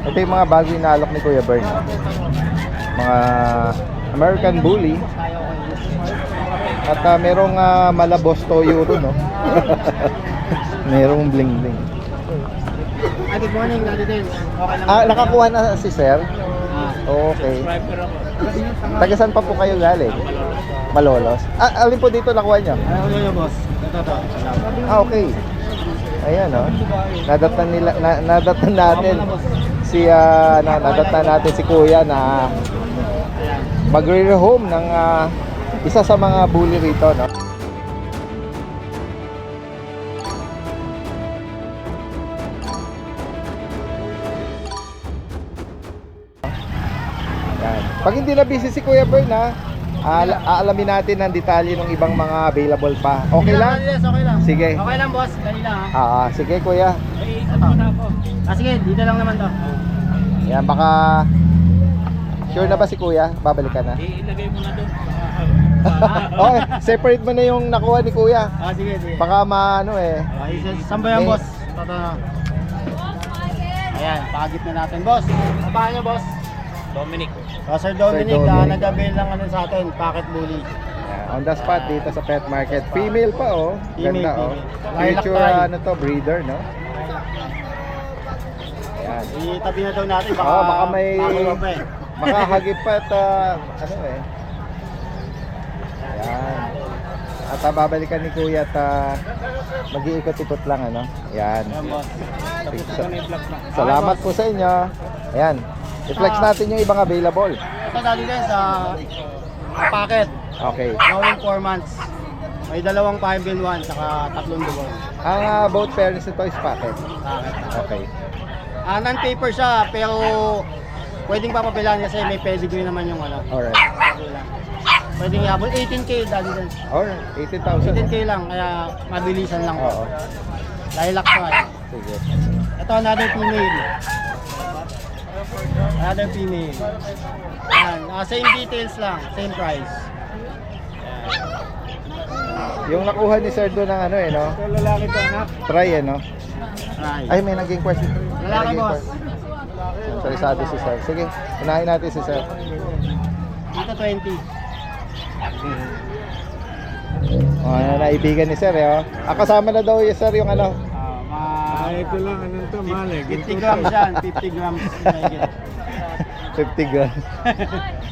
Ito yung mga bago inaalok ni Kuya Bern. Mga American Bully. At merong Malabos Toyo ro, no? Merong bling bling. Good morning, Daddy Del. Okay lang. Nakakuha na si Sir? Okay. Taga saan pa po kayo galing? Malolos? Alin po dito nakuha nyo? Ano yun, boss? Ito. Okay. Ayan, oh. Nadatan natin si nadatan natin si Kuya na magre-rehome ng isa sa mga bully rito, no? Pag hindi na busy si Kuya Bern, aalamin natin ang detalye ng ibang mga available pa. Okay lang? Yes, okay lang. Sige. Okay lang, boss. Dali lang, ha? Sige Kuya. Sige, dito lang naman to. Yan, baka sure na ba si Kuya? Babalikan na? Ilagay mo na doon. Okay, separate mo na yung nakuha ni Kuya. Sige. Baka maano eh. Saan ba yan, boss? Ito. Ayan, pakagit na natin, boss. Paano nyo, boss? Dominic. Sir Dominic, nag-avail lang ano sa atin, pocket bully. On the spot dito sa pet market. Female pa, oh. Ganda, oh. Future breeder, no? Ayan. Itabi na daw natin, baka may eh. makahagip pa at ano eh. Ayan. At babalikan ni Kuya at mag-iikot-ikot lang, ano? Ayan. Salamat po sa inyo. Ayan. I-flex natin yung ibang available. Ito dali din sa packet. Okay. Going 4 months. May dalawang 5-in-1 saka tatlong dugo. Ang both parents nito is packet. Packet. Okay. Non-paper siya pero pwedeng papabilan kasi may pedigree naman yung ano. Alright. Pwedeng yabol 18K dali din. Alright. 18,000. 18K lang kaya mabilisan lang. Oo. Lilac pa. Sige. Ito another female. Another female. Yan. Same details lang. Same price. Yung nakuha ni Sir doon ng ano eh, no? Ito lalaki to, anak. Try eh, no? Right. Ay, may naging question. Lalaki, boss. Interesado si Sir. Sige, unahin natin si Sir. Dito 20. Naibigan ni Sir eh, oh. Kasama na daw yung Sir yung ano. Ito lang, anong to, mahal eh. 50 grams yan, 50 grams. 50 grams.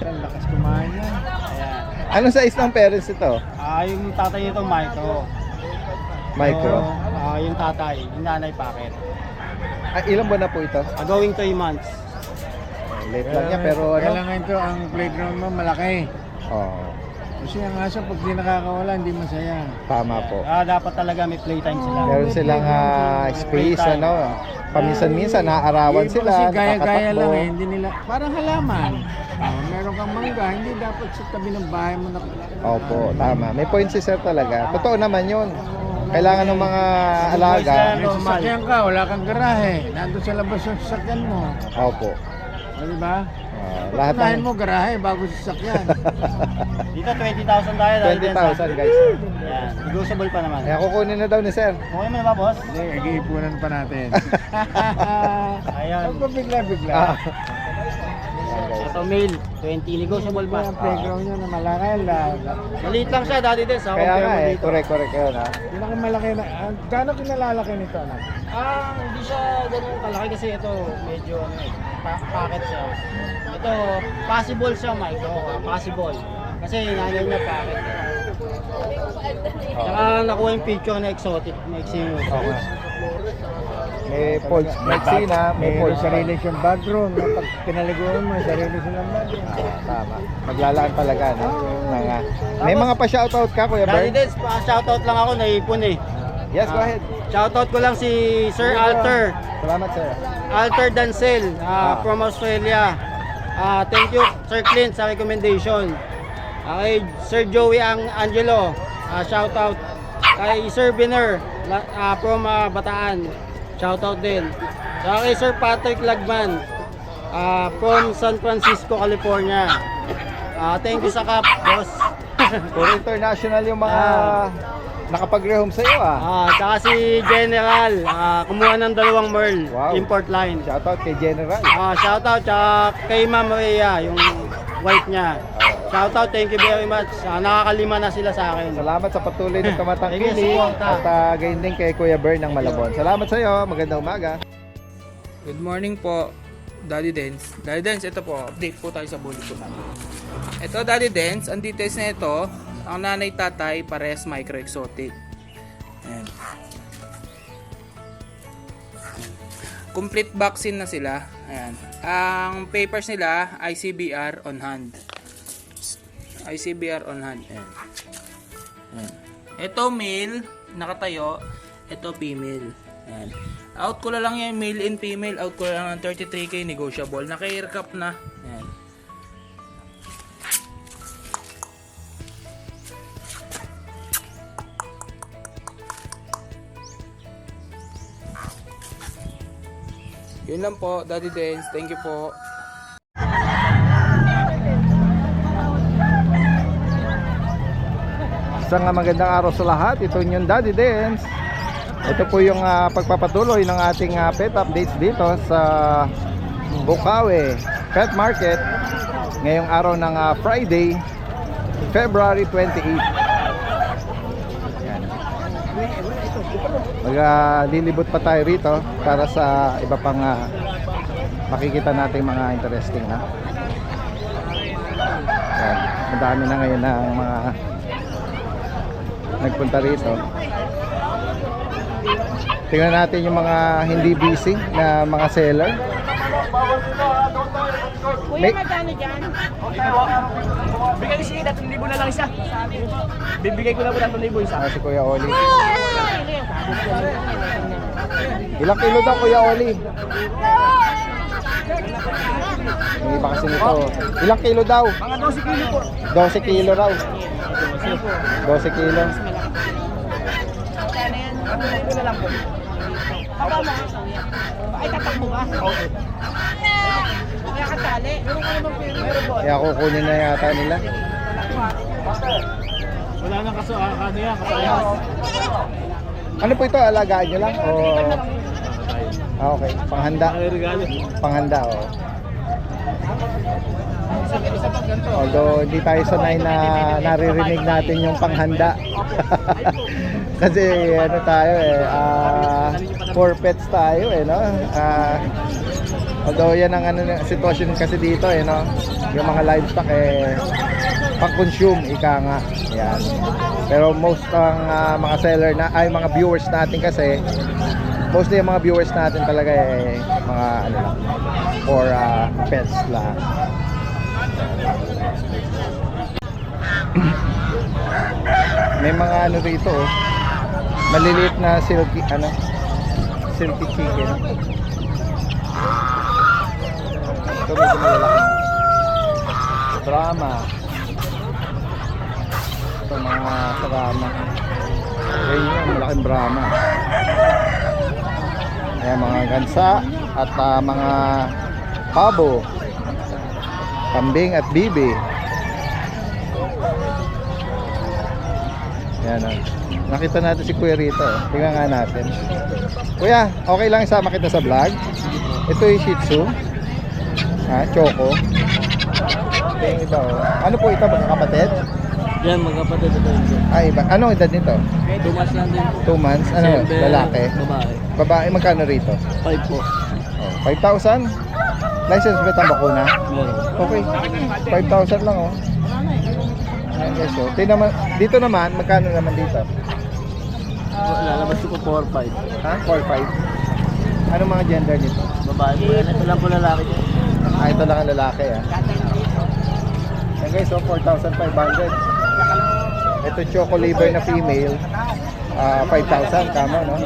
Ang lakas kumain yan. Ayan. Anong size ng parents ito? Yung tatay nito, micro. Micro? Yung tatay, yung nanay packet. Ilang buwan na po ito? Going 3 months. Late lang niya pero ano? Kailangan ito, ang playground mo malaki. Oo. Kasi ang aso, pag di nakakawala, hindi masaya. Tama po. Dapat talaga may playtime sila. Meron silang space, ano? Paminsan-minsan, naaarawan Iba sila, kasi gaya-gaya nakakatakbo. lang eh, hindi nila, parang halaman. Meron kang mangga, hindi dapat sa tabi ng bahay mo na. Opo, tama. May point si Sir talaga. Totoo naman yun. Kailangan ng mga alaga. May sasakyan ka, wala kang garahe. Nandun sa labas yung sasakyan mo. Opo. Di ba? Lahat Unahin ng mo garahe bago sasakyan. Dito 20,000 tayo. 20,000 guys. Yan, negotiable pa naman. Kaya kukunin na daw ni Sir. Okay mo na ba, boss? Hindi, nag-iipunan pa natin. Ayan. Huwag pa bigla-bigla. Ah. Ito male, 20, negotiable pa. Ang playground niya na malaki. Maliit lang siya, dati din. Sa Kaya nga eh, dito. correct yun ha. Pinakamalaki na. Gano'ng kinalalaki nito na? Hindi siya ganun kalaki kasi ito medyo packet siya. Ito, possible siya, Mike. Possible. Kasi nanay niya packet. Saka nakuha yung picture na exotic, Mexico. Okay. May Pulse Mexina, may May Pulse sarili siyang bathroom. Pag pinaliguan mo, sarili silang bathroom. Tama. Maglalaan talaga, no? May mga pa-shoutout ka, Kuya Dati Bern? din, shoutout lang ako, naipon eh. Yes, go ahead. Shoutout ko lang si Sir Alter. Salamat, Sir. Alter Dancel from Australia. Thank you Sir Clint sa recommendation. Kay Sir Joey Angelo, shoutout. Kay Sir Biner from Bataan, shoutout din. Saka kay Sir Patrick Lagman from San Francisco, California. Thank you sa Kap, boss. Puro international yung mga nakapag-rehome sa'yo ah. Tsaka si General, kumuha ng 2 Merl, Wow. import line. Shoutout kay General. Shoutout tsaka kay Ma'am Rhea, yung white niya. Shoutout, thank you very much. Nakakalima na sila sa akin. Salamat sa patuloy ng tumatangkilik. Thank you, Suwanta. At gayon din kay Kuya Bern ng Malabon. Salamat sa iyo. Magandang umaga. Good morning po, Daddy Dance. Daddy Dance, ito po, update po tayo sa bully po natin. Ito, Daddy Dance, ang details na ito, ang nanay tatay, pares micro exotic. Ayan. Complete vaccine na sila. Ayan. Ang papers nila, ICBR on hand. ICBR on hand. Ayan. Ayan. Ito male, nakatayo. Ito female. Ayan. Out ko na lang yung male and female. Out ko na lang ng 33k negotiable. Naka-air cup na. Ayan. Yun lang po, Daddy Dance. Thank you po. Isang magandang araw sa lahat. Ito yung Daddy Dance. Ito po yung pagpapatuloy ng ating pet updates dito sa Bukawi Pet Market ngayong araw ng Friday, February 28. Yan. Maglilibot pa tayo rito para sa iba pang makikita nating mga interesting na. Yan. Madami na ngayon ng mga nagpunta rito. Tingnan natin yung mga hindi busy na mga seller. Kuya, magkano dyan? Bigay ko sige, 3,000 na lang isa. Bibigay ko na po 3,000 isa. Si Kuya Oli. Ilang kilo daw Kuya Oli? Yung iba kasi nito. Ilang kilo daw? Mga 12 kilo po. 12 kilo raw. 12 kilo. Ito na lang po. Baba mo. Ay, tatakbo ka. Okay. Kaya kasali. Meron po. Kaya kukunin na yata nila. Wala nang ano yan, kasayas. Ano po ito? Alagaan nyo lang? O... okay. Panghanda. Regalo. Panghanda, o. Although hindi tayo sanay na naririnig natin yung panghanda. Kasi ano tayo for pets tayo no. Although yan ang sitwasyon kasi dito no. Yung mga livestock pang-consume ika nga. Yan. Pero most ang mga seller na ay mga viewers natin kasi mostly yung mga viewers natin talaga mga ano lang for pets lang. May mga ano rito maliliit na silky chicken. Ito medyo malalaki. Brahma. Ito mga Brahma. Ayun yung malaking Brahma. Ayan mga gansa at mga pabo, kambing at bibi. Yan nakita natin si Kuya rito. Tingnan nga natin. Kuya, okay lang isama kita sa vlog. Ito yung Shih Tzu. Choco. Ito yung iba Ano po ito? Magkakapatid? Yan, magkapatid ito. Iba. Anong edad nito? 2 months lang din. 2 months? Ano? Lalaki? Babae. Babae, magkano rito? 5 po. 5,000? License ba ang bakuna? Meron. Okay. 5,000 lang Ayan guys, dito naman, magkano naman dito? Lalabas ko po 4-5. 4,500. Anong mga gender nito? Babae po yan. Ito lang po lalaki. Ito lang ang lalaki Ayan guys, 4,500. Ito choco liver na female, 5,000, tama no?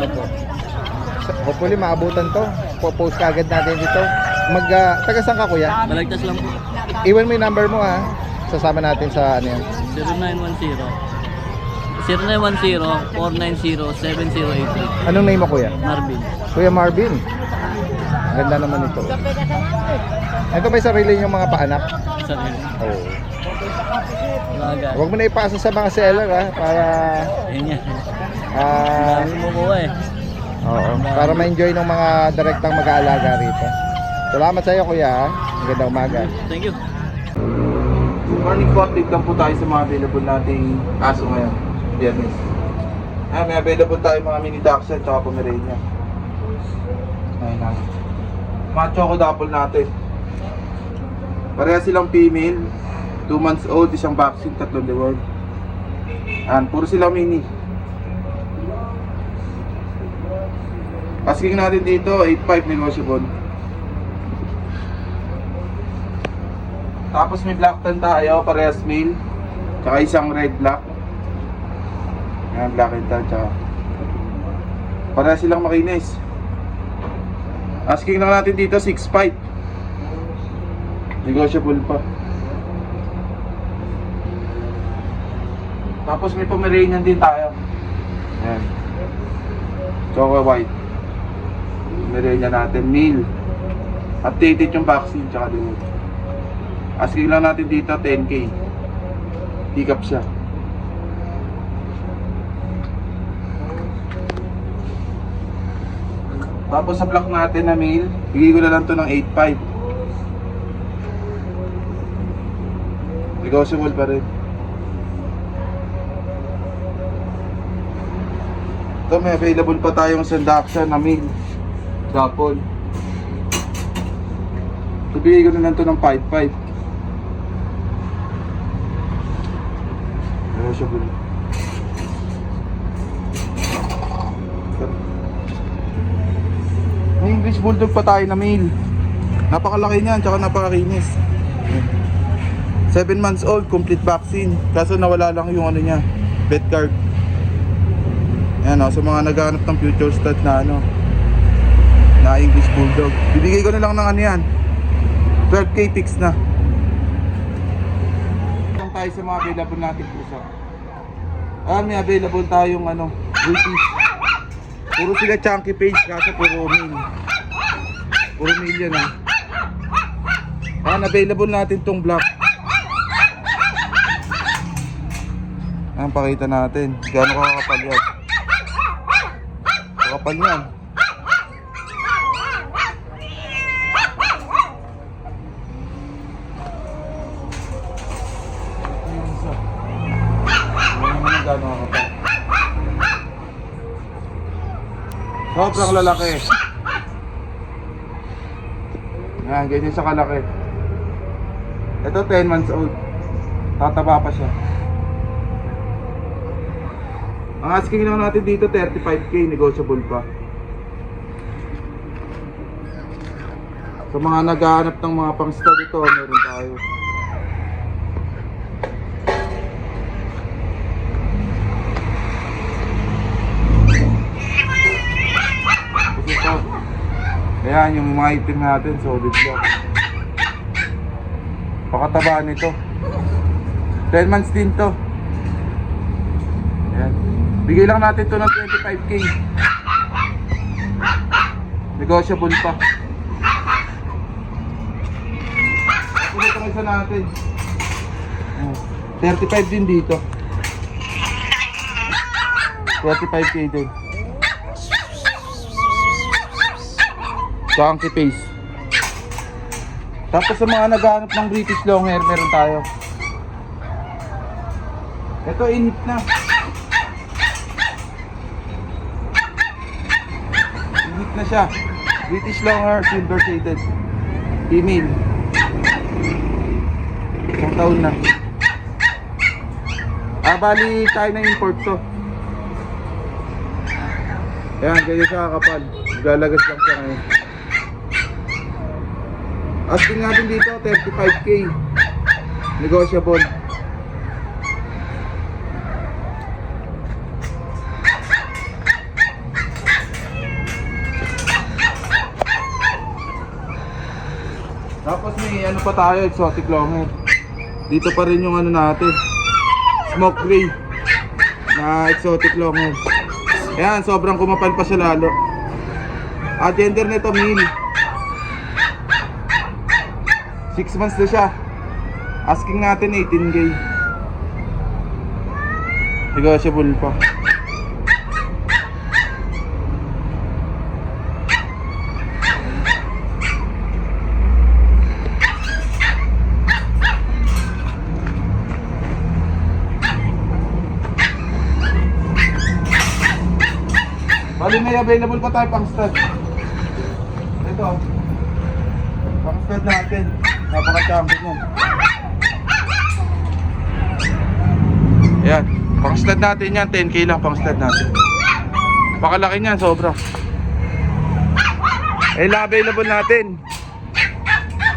Hopefully maabutan to. Post kagad natin dito. Taga saan ka Kuya? Balagtas lang po. Iwan mo yung number mo Sasama natin sa ano yan. 0910-490-7083. Anong name mo Kuya? Marvin. Kuya Marvin. Ganda naman ito. Ito ba sarili yung mga paanak? Sarili. Oo. Umaga. Huwag mo na ipasa sa mga seller ha, para Yun yan. ah, Dami kumukuha eh. oo, para ma-enjoy ng mga direktang mag-aalaga rito. Salamat sa iyo kuya ha. Magandang umaga. Thank you. Good morning po, update lang po tayo sa mga available nating aso ngayon. Biyernes. May available tayo mga mini dachshund at Pomeranian. Ayun na. Mga choco dapple natin. Pareha silang female. 2 months old, isang vaccine, 3 deworm. Ayan, puro silang mini. Asking natin dito, 8.5 negotiable. Tapos may black tan tayo, parehas male. Tsaka isang red black. Ayan, black and tan, tsaka parehas silang makinis. Asking lang natin dito, 6.5. Negotiable pa. Tapos may Pomeranian din tayo. Ayan. Choco white. Pomeranian natin, male. Updated yung vaccine, tsaka din. Asking lang natin dito 10k. Pick up siya. Tapos sa block natin na male, bigay ko na lang to ng 8.5. Negotiable pa rin. Ito may available pa tayong sandaksya na male. Dapol. Bigay ko na lang to ng 5.5. Negotiable. May English Bulldog pa tayo na male. Napakalaki niyan, tsaka napakakinis. 7 months old, complete vaccine. Kaso nawala lang yung ano niya, vet card. Ayan o, sa mga naghahanap ng future stud na ano, na English Bulldog. Bibigay ko na lang ng ano yan, 12k fix na. Tayo sa mga available natin pusa. May available tayong ano, British. Puro sila chunky page, kaso puro male. Puro male yan ah. Available natin tong black. Pakita natin gaano kakapal yan. Kakapal yan. Sobrang lalaki. Yan, ganyan sa kalaki. Ito 10 months old. Tataba pa siya. Ang asking lang natin dito 35k, negotiable pa. Sa mga naghahanap ng mga pang-stud dito, meron tayo. Ayan, yung mga item natin, solid block. Pakataba nito. 10 months din to. Ayan. Bigay lang natin to ng 25k. Negotiable pa. Tapos ito isa natin. 35 din dito. 35k din. Chunky face. Tapos sa mga naghahanap ng British long hair, meron tayo. Ito init na. Init na siya. British long hair, silver shaded. Female. 1 taon na. Bali China import to. Ayan, ganyan siya kakapal. Galagas lang siya ngayon. Asking natin dito 35k. Negotiable. Tapos may ano pa tayo, exotic long hair. Dito pa rin yung ano natin, smoke gray na exotic long hair. Ayan, sobrang kumapal pa siya lalo. Gender nito male. 6 months na siya. Asking natin 18k. Negotiable pa. Bali may available pa tayo pang stud. Ito. Pang stud natin. Napaka-champion yan. Ayan. Pang stud natin yan. 10k lang pang stud natin. Pakalaki niyan. Sobra. Eh lang available natin.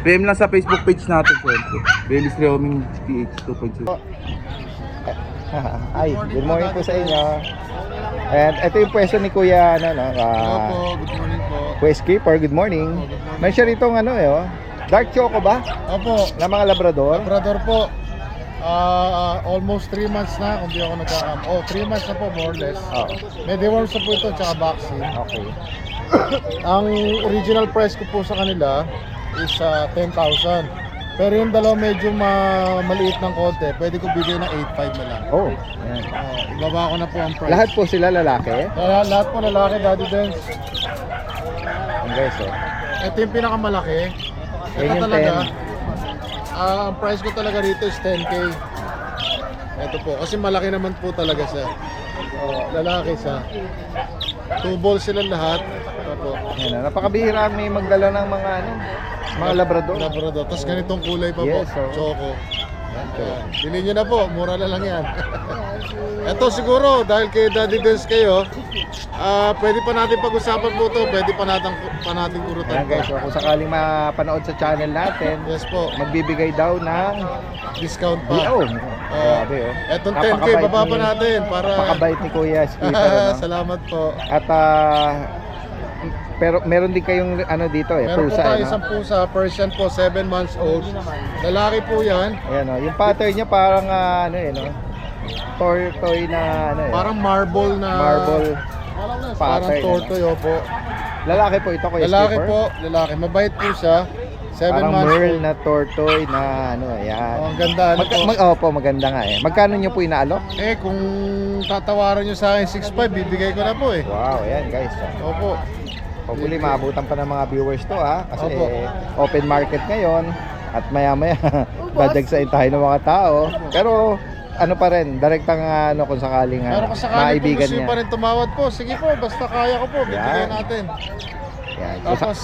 PM lang sa Facebook page natin. Belis Reoming PH 2.0. Ay, good morning po sa inyo. And ito yung pwesto ni Kuya, ano, no? good morning po. Kuya Skipper, good morning. May siya rito ano dark choco ba? Opo, Na mga labrador? Labrador po. Almost 3 months na kung di ako nagkakam. 3 months na po more or less. Oh, May deworms na po ito tsaka vaccine. okay. Ang original price ko po sa kanila is 10,000. Pero yung dalawa medyo maliit ng konti, pwede ko bigay ng 8,500 na lang. Oh, ayan. Ibaba ko na po ang price. Lahat po sila lalaki? Lahat po lalaki, Daddy Dance. Ang guys, oh. Ito yung pinakamalaki. Ito Yan yung talaga. Ang price ko talaga rito is 10k. Ito po, kasi malaki naman po talaga siya. Lalaki siya. 2 balls sila lahat. Ito po. Yan, napakabihira may magdala ng mga labrador. Labrador. Tapos ganitong kulay pa Yes, po. oh. Choco. Bilhin nyo na po, mura na lang yan. Ito siguro, dahil kay Daddy Dance kayo, pwede pa natin pag-usapan po ito, pwede pa natin kurutan Ayan guys, so, kung sakaling mapanood sa channel natin, Yes po, magbibigay daw ng discount pa. BO. Grabe, oh. Etong 10k, Napakabait baba pa ni- natin para... Napakabait ni Kuya Skipper, ano? Salamat po. At pero meron din kayong dito Meron po pusa, tayo no? isang pusa, Persian po, 7 months old. Lalaki po yan. Ayan, oh. Yung pattern niya parang no? Tortoise na Parang marble na... marble. Parang pattern, tortoise, opo. Lalaki po ito, Kuya Lalaki Skipper. po, lalaki. Mabait po siya. 7 Parang months merle old. na tortoise na ayan. Oh, ang ganda ano po. Opo, maganda nga eh. Magkano niyo po inaalok? Kung tatawaran nyo sa akin 6.5, bibigay ko na po eh. Wow, ayan guys. Opo. Hopefully maabutan pa ng mga viewers to kasi Opo. open market ngayon at maya-maya dadagsain tayo ng mga tao. Pero ano pa rin, direktang kung sakaling Pero kung sakali po maibigan gusto nyo niya. pa rin tumawad po, sige po, basta kaya ko po, bibigay Yan. natin. Yan. Kung sa- Tapos,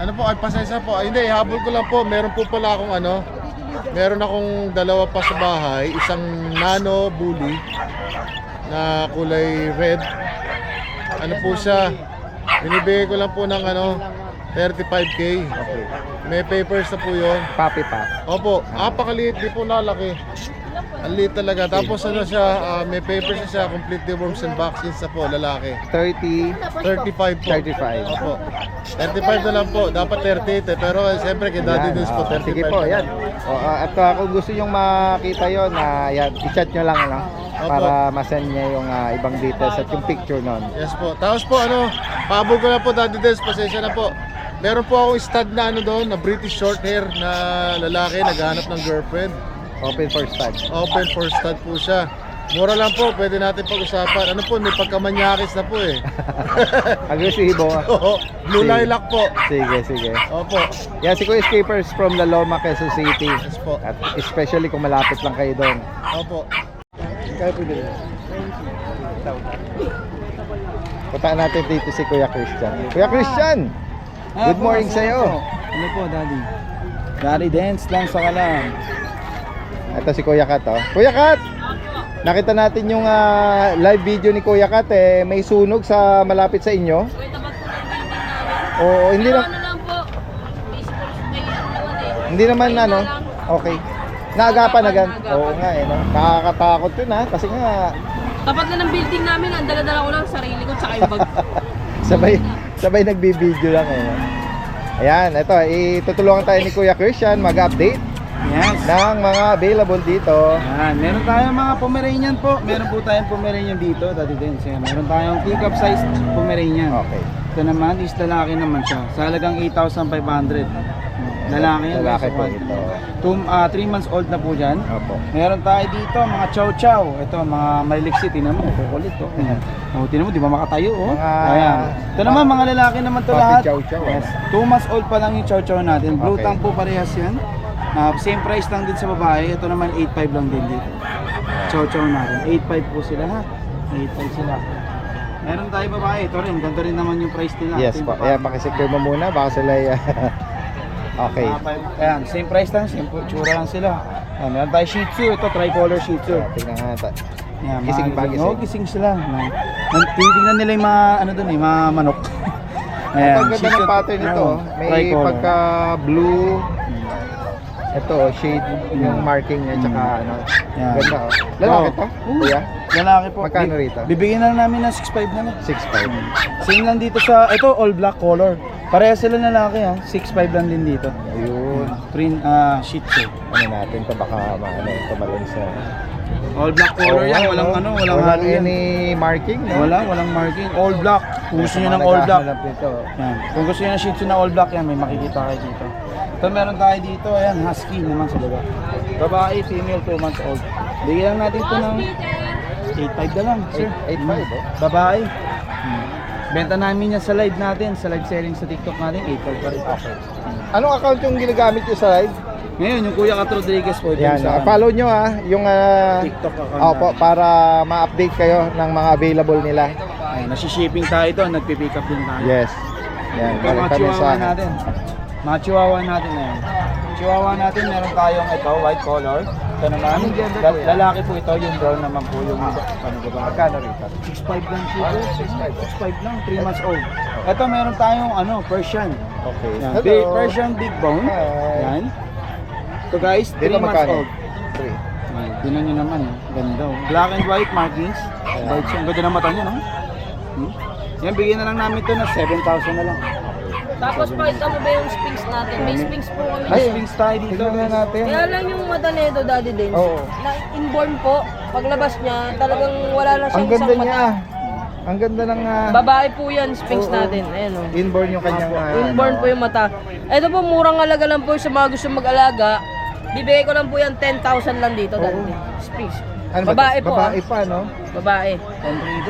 ano po, ay pasensya po. Ay, hindi, habol ko lang po. Meron po pala akong meron akong dalawa pa sa bahay. Isang nano bully na kulay red. Ano po siya, binibigay ko lang po ng 35k. Okay. May papers na po yun. Puppy pack. Opo, apakaliit, di po lalaki. Ang liit talaga. Tapos may papers na siya, complete deworms and vaccines na po, lalaki. 30, 35 po. 35. Opo. 35 na lang po. Dapat 38 pero siyempre kay Daddy Yan, Dance po, 35 sige po, na yan. lang. At kung gusto nyo makita yon yan, i-chat nyo lang para masend niya yung ibang details at yung picture nun. Yes po. Tapos po paabol ko na po Daddy Dance, pasensya na po. Meron po akong stud na doon, na British short hair na lalaki, naghahanap ng girlfriend. Open for start. Open for stud po siya. Mura lang po, pwede natin pag-usapan. Ano po, may pagkamanyakis na po eh. Agresibo. Oo, Blue Sige. lilac po. Sige. Opo. Yan, si Kuya Skipper from La Loma, Quezon City. Yes po. At especially kung malapit lang kayo doon. Opo. Kaya po din. Puntaan natin dito si Kuya Christian. Kuya Christian! Good morning sa'yo. Ano po, Daddy? Daddy Dance lang sa kalam. Ito si Kuya Kat, oh. Kuya Kat! Nakita natin yung live video ni Kuya Kat, may sunog sa malapit sa inyo. Oo, hindi na, hindi naman okay. Naagapan agad. Oo nga no. Nakakatakot yun kasi nga Tapat na ng building namin, ang dala-dala ko lang sarili ko tsaka yung bag. sabay nagbibideo lang Ayan, ito, itutulungan tayo ni Kuya Christian mag-update Yes. ng mga available dito. Yan, meron tayong mga Pomeranian po. Meron po tayong Pomeranian dito, Daddy Dance. Yan. Meron tayong teacup size Pomeranian. Okay. Ito naman is lalaki naman siya. Sa halagang 8,500. Lalaki yan. Lalaki guys, po one. ito. 3 months old na po dyan. Opo. Meron tayo dito, mga chow chow. Ito, mga maliksi. Tinan mo, kukulit to. Oh, tinan mo, di ba makatayo? Oh. Ayan. Ito naman, mga lalaki naman to Puppy lahat. chow chow, Yes. 2 months old pa lang yung chow chow natin. Blue Okay. tang po parehas yan. Same price lang din sa babae. Ito naman 8.5 lang din dito. Chow chow natin. 8.5 po sila ha. 8.5 sila. Meron tayo babae. Ito rin. Ganito rin naman yung price nila. Yes Ito yung po. babae. Ayan, pakisecure mo muna. Baka sila okay. Ayan, same price lang. Same tsura lang sila. Ayan, meron tayo Shih Tzu. Ito, tricolor Shih Tzu. Tingnan nga. Yan, Gising ba, gising? Oo, gising sila. Titignan nila yung mga, ano dun eh, mga manok. Ito, ang Shih ganda Tzu, ng pattern nito. oo, May tricolor. pagka blue. Ito, shade yung marking niya. Tsaka ano. Yan. Ganda oh. Lalaki to? Kuya? Lalaki po. Magkano rito? Bibigyan na lang namin ng 6.5 na lang. 6.5. Same lang dito sa, ito all black color. Pareha sila lalaki ha. 6.5 lang din dito. Ayun. Print, Shih Tzu. Ano natin to baka maano ito malun sa. All black color yan. Walang ano, walang halo yan. any marking, no? Walang marking. All black. Kung gusto nyo ng all black. Yan. Kung gusto nyo ng Shih Tzu na all black yan, may makikita kayo dito. Ito meron tayo dito, ayan, husky naman sa baba. Babae, female, 2 months old. Bigyan lang natin ito ng 8.5 na lang, sir. 8.5 oh. Babae. Benta namin yan sa live natin, sa live selling sa TikTok natin, 8.5 pa rin. Anong account yung ginagamit nyo sa live? Ngayon, yung Kuya Kat Rodriguez po. Yan, sa follow nyo yung TikTok account opo, para ma-update kayo ng mga available nila. Ayan, nasi-shipping tayo ito, nagpipick up din tayo. Yes. Yan, Ito mga balik kami chihuahua sa natin. Mga chihuahua natin na yan. Chihuahua natin, meron tayong ito, white color. Ito naman, Anong gender po yan? lalaki po ito, yung brown naman po yung ano ba? Magkano rito? 6.5 lang po. 6.5 lang, 3 months old. Ito meron tayong Persian. Okay. Yan. Hello. Persian big bone. Hi. Yan. Ito guys, 3 Dito months magkano? old. 3. Yan, tingnan nyo naman, ganda. Black and white markings. White siya, ang ganda ng mata niya, no? Yan, bigyan na lang namin ito na 7,000 na lang. Tapos pakita mo ba yung Sphinx natin? May Sphinx po kami. Ay, Sphinx tayo dito. Tignan na natin. Kaya lang yung mata nito, Daddy Dens, Oo. na inborn po, paglabas niya, talagang wala na Ang siyang ganda isang niya. mata. Ang ganda ng Babae po yan, Sphinx Oo. natin. Ayan o. inborn yung kanyang Inborn po yung mata. Ito po, murang alaga lang po sa mga gusto mag-alaga. Bibigay ko lang po yan 10,000 lang dito, Daddy Dens. Sphinx. Ano ba Babae to? po. Babae pa, no? Babae.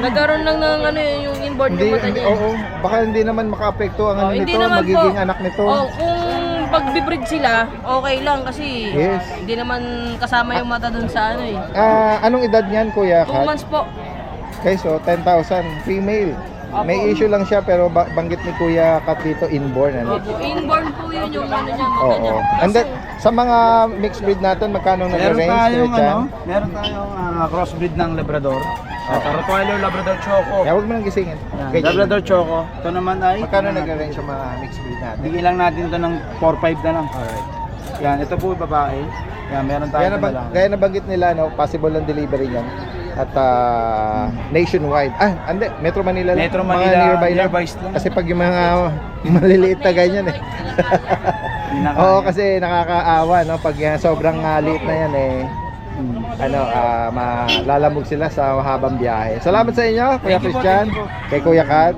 Nagkaroon lang ng yung inborn yung mata niya. Oo. Baka hindi naman maka-apekto ang ano Hindi nito, naman magiging po. anak nito. Kung pag-breed sila, okay lang kasi Yes. hindi naman kasama yung mata dun sa ano eh. Anong edad niyan, Kuya 2 Kat? months po. Okay, so 10,000 female. Opo. May issue lang siya pero banggit ni Kuya Kat dito inborn ano. Opo, inborn po yun yung ano niya, mata niya. Oo. And then, sa mga mixed breed natin, magkano Meron nag-range? tayong Kuya Chan? meron tayong crossbreed ng Labrador. Rottweiler Labrador Choco. Huwag mo nang gisingin. Yan, Ganyan. Labrador Choco. Ito naman ay Magkano nag-range yung mga mixed breed natin? bigyan lang natin ito ng 4.5 na lang. Alright. Yan, ito po babae. Yan, meron tayo Gaya nabanggit nila, no, possible ang delivery niyan. At nationwide. Hindi, Metro Manila lang. Metro Mga Manila, nearby lang. nearby lang. Kasi pag yung mga maliliit na ganyan eh. Oo, kasi nakakaawa, no? Pag sobrang liit na yan eh. Malalamog sila sa mahabang biyahe. Salamat sa inyo, Kuya Thank you po, Christian. thank you po. Kay Kuya Kat.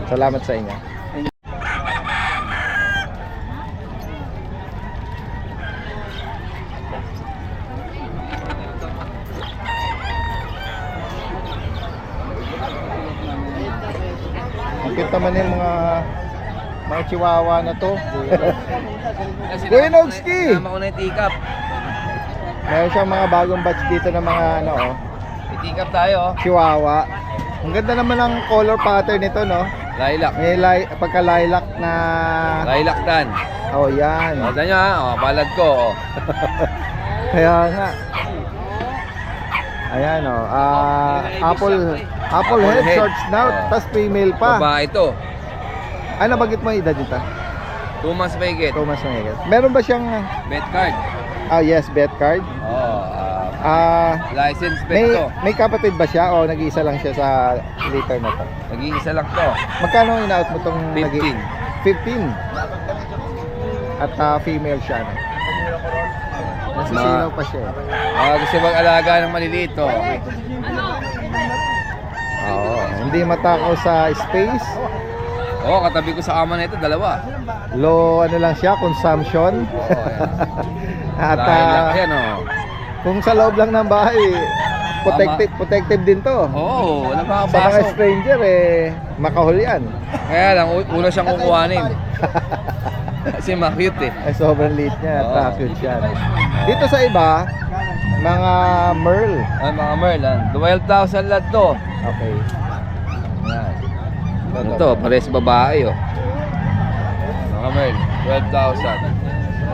Salamat sa inyo. Ang cute naman yung mga chihuahua na to. Kuya Nogski! Tama ko na yung teacup. Meron siyang mga bagong batch dito ng mga May teacup tayo. chihuahua. Ang ganda naman ng color pattern nito, no? Lilac. May pagka-lilac na... Lilac tan. Oh, yan. Tignan nyo ha. Balad ko. Kaya nga. Ayan, oh. Apple head, short snout, tas female pa. Babae ito. Ano, bagit mo yung edad nito? 2 months pa higit. Thomas Mahigas. Meron ba siyang... Bet card. yes, bet card. License bet to. May kapatid ba siya o nag-iisa lang siya sa litter na to? Nag-iisa lang to. Magkano in-out mo tong 15. 15. At female siya. No? Nasisinaw pa siya. Gusto mag-alaga ng maliliit to. Oo. Hindi matakaw sa space. Oo, katabi ko sa kama na ito, dalawa. Low ano lang siya, consumption. Oo, ayan. At Dahil lang, ayan oh. kung sa loob lang ng bahay, protective din to. Oo, wala Sa mga makapasok. stranger makahulyan. Kaya lang, una siyang kukuhanin. Kasi ma-cute eh. Ay, sobrang liit niya, Oo. cute siya. Dito sa iba, mga Merl. Ay, mga Merlan, 12,000 lahat to. Okay. Yan. Ano to, pares babae oh. Mga Merl, 12,000.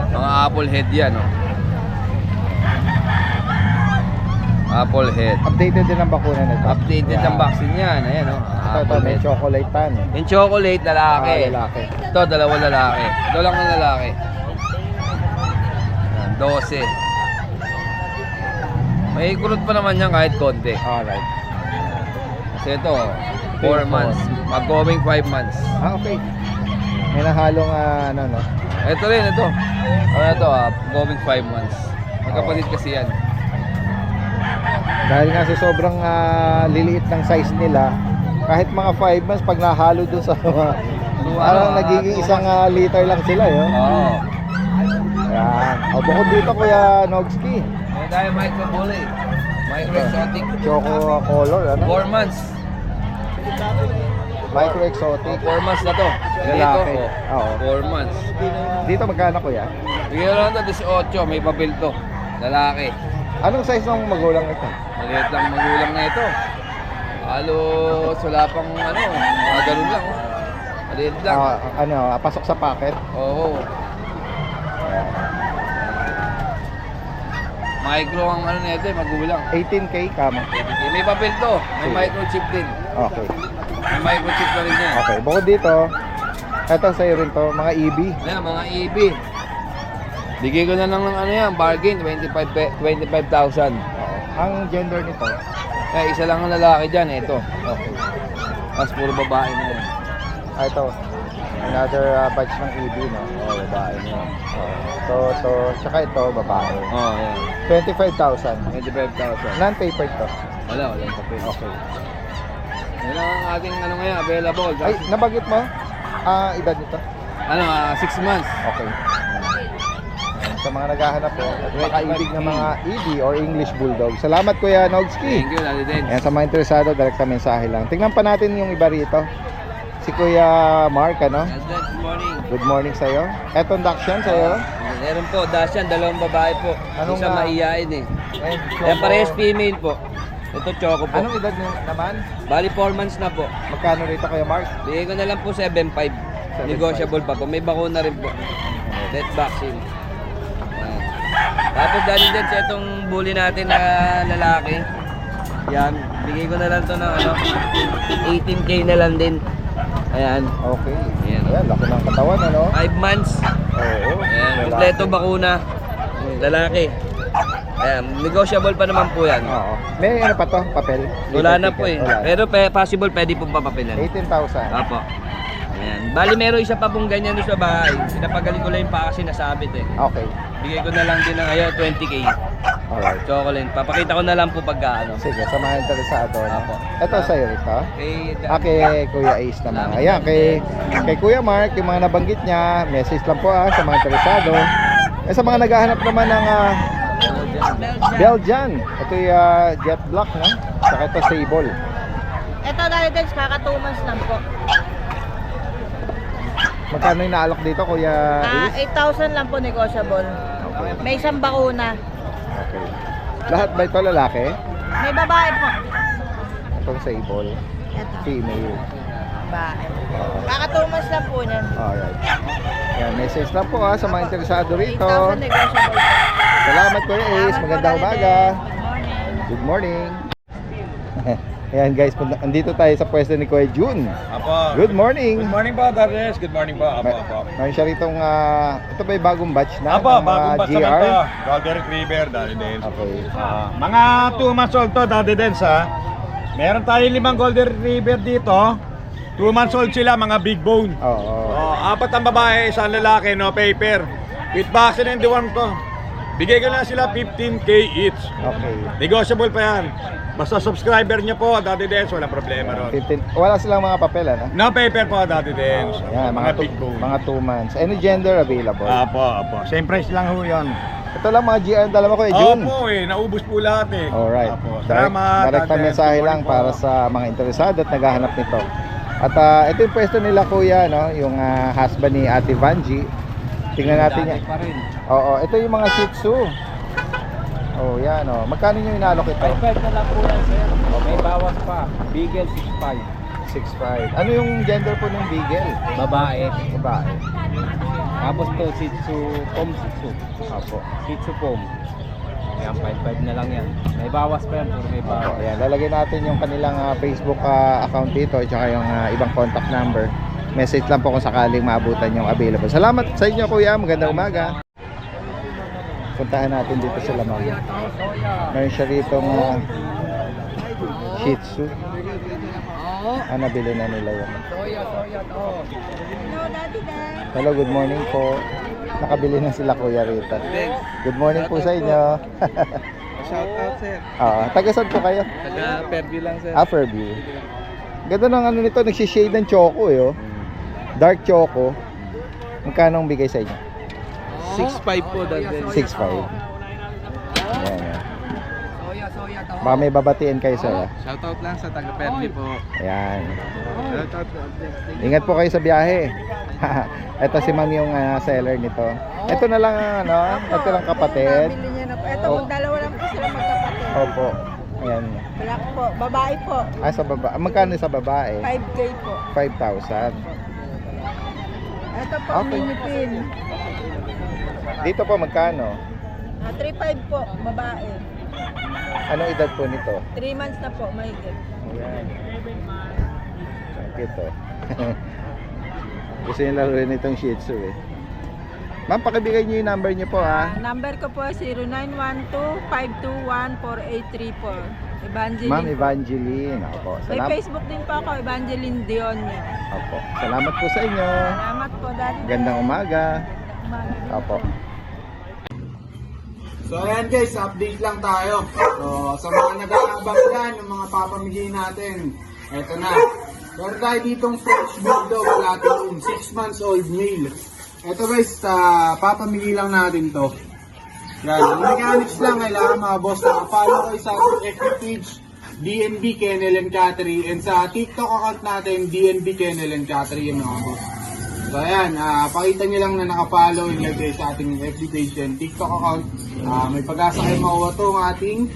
Mga apple head yan oh. Apple head. Updated din ang bakuna nito. Updated Yeah. ang vaccine yan. Ayan oh. Ito, Apple may head. chocolate tan. Yung chocolate, lalaki. Lalaki. Ito, dalawang lalaki. Ito lang ng lalaki. Yan, 12. May kurot pa naman yan kahit konti. Alright. Kasi ito, 4 months. Mag-going 5 months. Okay. May nahalong ano no. Ito rin, ito. Ano na ito, going 5 months. Magkapatid kasi yan. Dahil nga sa sobrang liliit ng size nila, kahit mga 5 months pag nahalo dun sa parang nagiging isang liter lang sila, yun. Oo. Ayan. O bukod dito, Kuya Nogski. May tayo micro-bully. Micro-exotic. Choco color, ano? 4 months. Micro exotic. 4 months na to. Lalaki. Ganito, Oo. 4 months. Dito magkano, Kuya? Bigyan lang ito, 18. May papel to. Lalaki. Anong size ng magulang ito? Maliit lang magulang na ito. Halos wala pang ano, mga ganun lang. Oh. Maliit lang. Pasok sa packet. Oo. Micro ang ano na ito, magulang. 18K kama. May papel to. May Sige. microchip din. Okay. May microchip na rin yan. Okay. Bukod dito, eto sa'yo rin to, mga EB. Ayan, mga EB. Bigay ko na lang ng ano yan, bargain, 25,000. Ang gender nito, Eh, isa lang ang lalaki dyan, ito. okay. Tapos puro babae na yan. Ito, another batch ng EB, no? Oo, babae na yan. Tsaka ito, babae. Oo, yan. 25,000. 25,000. Non-papered to. Wala yung papel. Okay. Yan lang ang ating ano ngayon, available. Ay, nabanggit mo? Edad nito? Ano, 6 months. Okay. Sa mga naghahanap po, at makaibig ng mga EB or English Bulldog. Salamat, Kuya Nogski. Thank you, Daddy Dens. Ayan, sa mga interesado, direkta mensahe lang. Tingnan pa natin yung iba rito. Si Kuya Mark, ano? Good morning. Good morning sa'yo. Etong Dachshund sa'yo. Meron po, Dashan, dalawang babae po. Anong Isa nga? maiyain eh. And Yan parehas female po. Ito choco po. Anong edad nyo naman? Bali 4 months na po. Magkano rito, Kuya Mark? Bigay ko na lang po 7.5. Negotiable pa po. May bakuna rin po. Death vaccine. Ayan. Tapos dahil din sa itong bully natin na lalaki. Yan. Bigay ko na lang to ng ano, 18K na lang din. Ayan. Okay. Ayan. Ayan, laki ng katawan, ano? 5 months. Oo. Ayan. Lalaki. Kompleto bakuna. Lalaki. Ayan. Negotiable pa naman po yan. Oo. May ano pa to? Papel? Wala na po eh. Wala. Pero possible pwede pong papapilan. 18,000. Apo. Ayan. Bali meron isa pa pong ganyan doon sa bahay. Pinapagaling ko lang yung pa kasi nasabit eh. Okay. Bigay ko na lang din ng ngayon 20K. Alright. Chocolate. Papakita ko na lang po pagka ano. Sige, sa mga interesado. No? Apo. Ito sa'yo rito. Kay Kay Kuya Ace naman. Ayan, kay Kuya Mark, yung mga nabanggit niya, message lang po sa mga interesado. Sa mga naghahanap naman ng Belgian. Ito yung jet black, no? Saka ito sable. Ito dahil din, kaka 2 months lang po. Magkano yung naalok dito, Kuya Ace? 8,000 lang po negotiable. May isang bakuna. Okay. Lahat ba ito lalaki? May babae po. Itong sable. Ito, Female. babae. Kaka 2 months lang po niyan. Alright. Yan, message lang po sa mga interesado rito. 8,000 negotiable po. Salamat, Kuya Ace. Salamat po, Magandang Daddy umaga. Den. Good morning. Ayan guys, andito tayo sa pwesto ni Kuya Jun. Apo. Good morning. Good morning po, Darnes. Good morning po. Apo, May- apo. Mayroon siya ritong, ito ba yung bagong batch na? Apo, ng mga bagong batch naman GR? to. Golden Retriever, Daddy Dens. Okay. Mga 2 months old to, Daddy Dens ha. Meron tayo 5 Golden Retriever dito. 2 months old sila, mga big bone. Oo. 4 ang babae, 1 lalaki, no paper. With vaccine and deworm ko. Bigay ko lang sila 15K each. Okay. Negotiable pa yan. Basta subscriber nyo po, Daddy Dance, walang problema ron. 15. Wala silang mga papel, ano? No paper po, Daddy Dance. Yan, mga big bone. mga 2 months. Any gender available? Apo. Same price lang ho yun. Ito lang mga GR ang dalawa ko June. Opo naubos po lahat eh. Alright. Apo. Salamat. Direct na Daddy. mensahe Good lang morning para po. sa mga interesado at naghahanap nito. At ito yung pwesto nila kuya, no? Yung husband ni Ate Vanji. Tingnan natin yan. Oo, ito yung mga Shih Tzu. Oh, yan oh. Magkano yung inalok ito? 5 na lang po yan, sir. May bawas pa. Beagle 6'5". 6'5". Ano yung gender po ng Beagle? Babae. Babae. Tapos to, Shih Tzu, Pom Shih Tzu. Opo. Shih Tzu Pom. Ayan, 5'5 na lang yan. May bawas pa yan, puro may Opo. bawas. Ayan, lalagay natin yung kanilang Facebook account dito at saka yung ibang contact number. Message lang po kung sakaling maabutan yung available. Salamat sa inyo kuya. Magandang umaga. Puntahan natin dito sila ma'am. Meron siya rito Shih Tzu. Nabili na nila yun. Hello, good morning po. Nakabili na sila kuya rito. Good morning po sa inyo. Shout out, sir. Taga saan po kayo? Taga Fairview lang, sir. Fairview. Ganda ng ano nito, nagsishade ng choco eh oh. Dark choco. Magkano ang bigay sa inyo? 6'5 po, Daddy Dance. 6'5". Ayan, ayan. Baka may babatiin kayo sir. Shout out lang sa taga Fairview po. Ayan. Shout out. Ingat po kayo sa biyahe. Ito si ma'am yung seller nito. Ito na lang ito lang kapatid. Nabili niya na po. Ito, Oh. dalawa lang po sila magkapatid. Opo. Ayan. Black po. Babae po. Sa babae. Magkano sa babae? 5K po. 5,000. Ito po, Okay. mini pin. Dito po magkano? 3.5 po, babae. Anong edad po nito? 3 months na po, mahigit. Ayan. Cute oh. Gusto niyo laro rin itong Shih Tzu eh. Ma'am, pakibigay niyo yung number niyo po ha. Number ko po 0912-521-4834. Evangeline Ma'am po. Evangeline. Opo. May Salamat. Facebook din po ako, Evangeline Dionio. Opo. Salamat po sa inyo. Salamat po, Daddy. Gandang umaga. Opo. So ayan guys, update lang tayo. So sa mga nag-aabang dyan, yung mga papamigay natin, eto na. Meron tayo ditong French Bulldog Platinum, 6 months old male. Eto guys, papamigay lang natin to. Yan, yung mechanics lang, kailangan mga boss na follow kayo sa ating FB page, DNB Kennel and Cattery, and sa TikTok account natin, DNB Kennel and Cattery yung mga boss. So ayan, pakita nyo lang na nakafollow yung lagay sa ating FB page and TikTok account. May pag-asa kayo makuha ito ang ating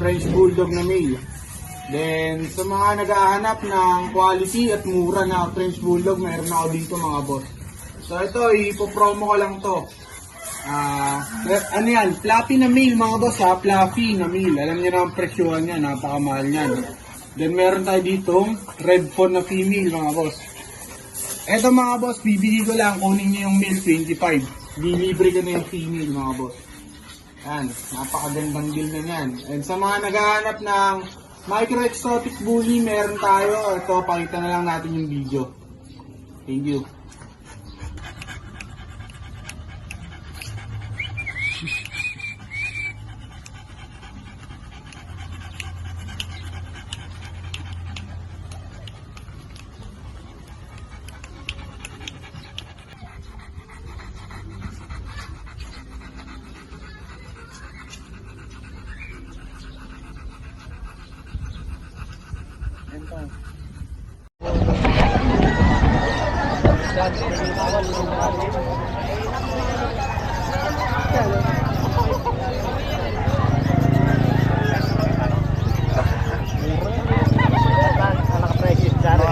French Bulldog na male. Then sa mga naghahanap ng quality at mura na French Bulldog, meron ako dito mga boss. So ito, ipopromo ko lang to. Ano yan, fluffy na male mga boss ha, fluffy na male. Alam niyo na ang presyohan niya, napakamahal niyan. Then meron tayo ditong red fawn na female mga boss. Eto mga boss, bibigay ko lang, kunin niyo yung male 25. Dilibre ko na yung female mga boss. Yan, napakagandang deal na yan. And sa mga naghahanap ng micro exotic bully, meron tayo. Ito, pakita na lang natin yung video. Thank you.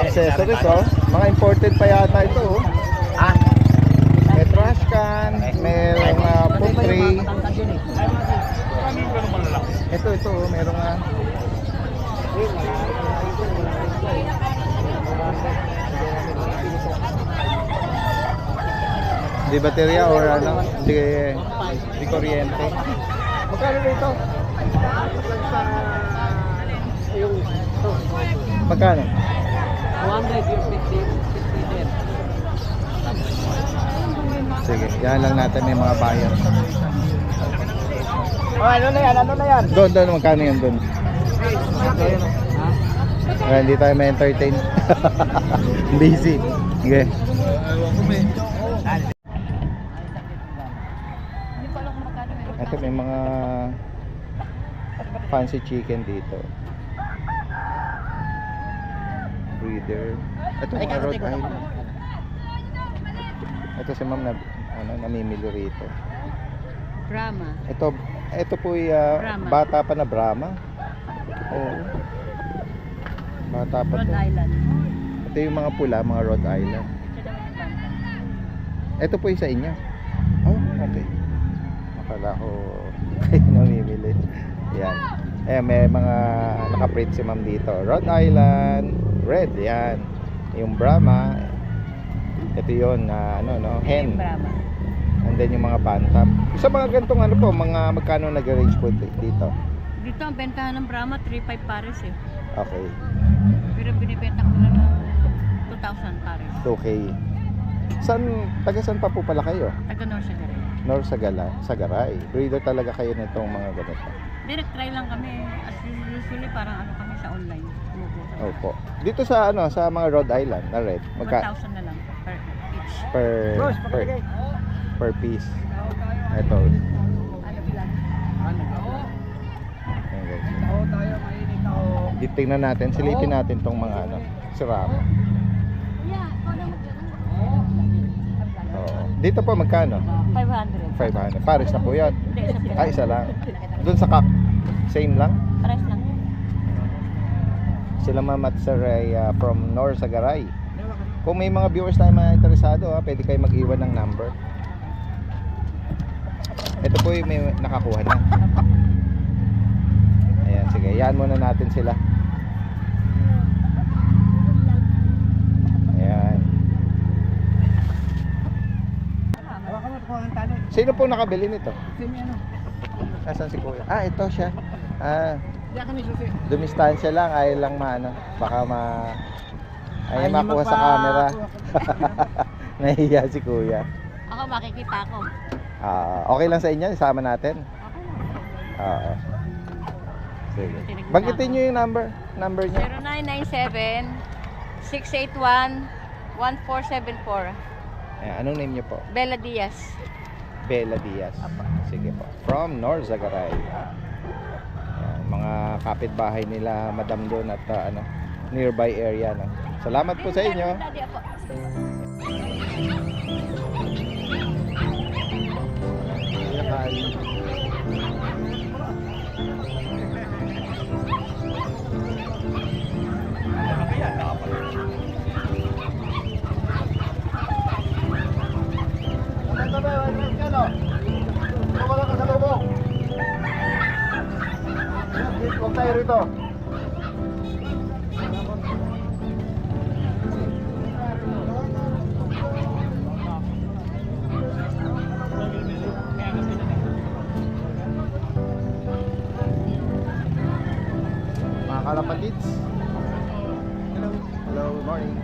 Accessories oh. Mga imported pa yata ito oh. May trash can, may food tray. Ito oh, merong di baterya or di kuryente. Magkano dito? Magkano? 200 yung 50 din. Sige, yan lang natin may mga buyer. ano na yan? Ano na yan? Doon, magkano yan doon? Hindi tayo may entertain. Busy. Sige. Ito may mga fancy chicken dito. Breeder. Ito mga Rhode Island. Ito si ma'am na namimili rito. Brahma. Ito po ay Brahma. bata pa na Brahma. Oo. Bata pa to. Island. Ito yung mga pula, mga Rhode Island. Ito po yung sa inyo. Oh, okay. Akala ko kayo namimili. Yan. May mga nakaprint si ma'am dito. Rhode Island, red, yan. Yung Brahma, ito yun, hen. Brahma. And then yung mga bantam. Sa mga gantong mga magkano nag-range po dito? Dito ang bentahan ng Brahma, 3.5 pares eh. Okay. Pero binibenta ko na ng 2,000 pares. 2K. Taga saan pa po pala kayo? Taga North Sagaray. Sagaray. Breeder talaga kayo nitong mga ganito. Direct try lang kami. As usually parang kami sa online. Opo. Dito sa sa mga Rhode Island na red, 1,000 na lang per each. per piece. Ito. Ayan, tingnan natin, silipin natin tong mga siramo. Dito po magkano? 500. 500. Pares na po yan. Isa lang. Doon sa same lang? Pares lang. Sila Ma'am at Sir ay from North Sagaray. Kung may mga viewers tayo mga interesado, pwede kayo mag-iwan ng number. Ito po yung may nakakuha na. Ayan, sige. Yan muna natin sila. Ayan. Sino po nakabili nito? Nasaan si Kuya? Ito siya. Dumistansya lang, ayaw lang baka ayaw makuha sa camera. Nahihiya si Kuya. Ako makikita ko. Okay lang sa inyo, isama natin. Sige. Banggitin nyo yung number nyo. 0997-681-1474. Anong name nyo po? Bella Diaz. Bella Diaz. Sige po. From North Sagaray. Mga kapitbahay nila Madam doon at nearby area. Salamat po sa inyo. Huwag tayo rito. Mga kalapatids. Hello, good morning.